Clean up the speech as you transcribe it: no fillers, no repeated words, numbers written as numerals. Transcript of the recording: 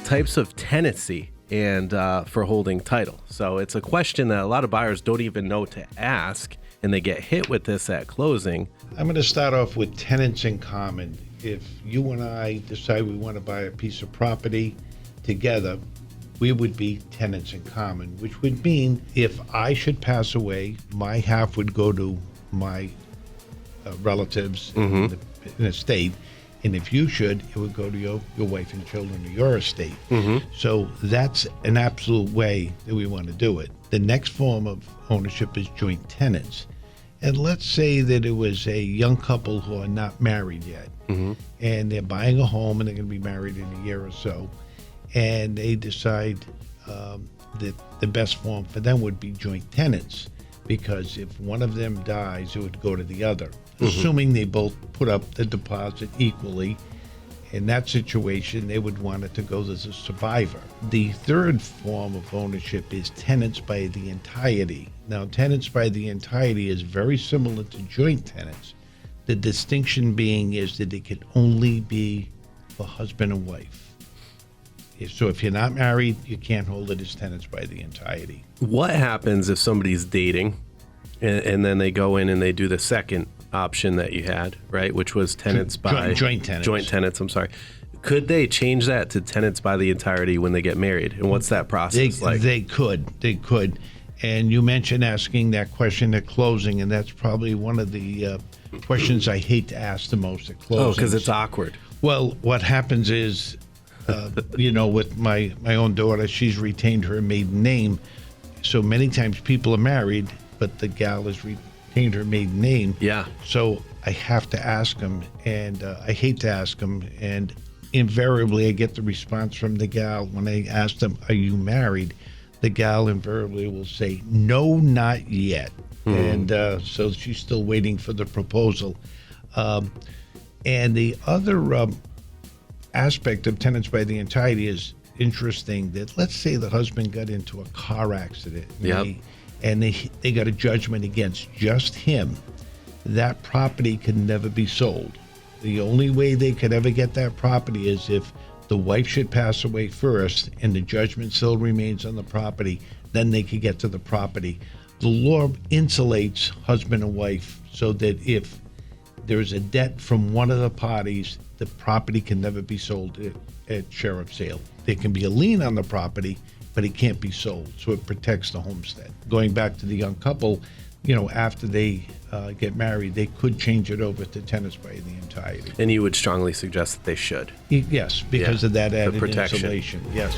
types of tenancy and for holding title. So it's a question that a lot of buyers don't even know to ask, and they get hit with this at closing. I'm going to start off with tenants in common. If you and I decide we want to buy a piece of property together, we would be tenants in common, which would mean if I should pass away, my half would go to my relatives in the estate, and if you should, it would go to your wife and children or your estate. So that's an absolute way that we want to do it. The next form of ownership is joint tenants. And let's say that it was a young couple who are not married yet, and they're buying a home and they're going to be married in a year or so, and they decide that the best form for them would be joint tenants, because if one of them dies, it would go to the other, assuming they both put up the deposit equally. In that situation, they would want it to go to the survivor. The third form of ownership is tenants by the entirety. Now, tenants by the entirety is very similar to joint tenants. The distinction being is that it can only be for husband and wife. So if you're not married, you can't hold it as tenants by the entirety. What happens if somebody's dating and then they go in and they do the second option that you had, right, which was tenants by joint tenants. Joint tenants, I'm sorry. Could they change that to tenants by the entirety when they get married? And what's that process like? They could. And you mentioned asking that question at closing, and that's probably one of the questions I hate to ask the most at closing. Oh, because it's awkward. Well, what happens is, with my own daughter, she's retained her maiden name. So many times people are married, but the gal has retained her maiden name. Yeah. So I have to ask them, and I hate to ask them, and invariably I get the response from the gal when I ask them, "Are you married?" The gal invariably will say, "No, not yet." And so she's still waiting for the proposal. And the other aspect of tenants by the entirety is interesting, that let's say the husband got into a car accident and they got a judgment against just him. That property can never be sold. The only way they could ever get that property is if the wife should pass away first and the judgment still remains on the property, then they could get to the property. The law insulates husband and wife so that if there's a debt from one of the parties, the property can never be sold at sheriff's sale. There can be a lien on the property, but it can't be sold, so it protects the homestead. Going back to the young couple, after they get married, they could change it over to tenants by the entirety. And you would strongly suggest that they should? Yes, because of that added protection. insulation. Yes.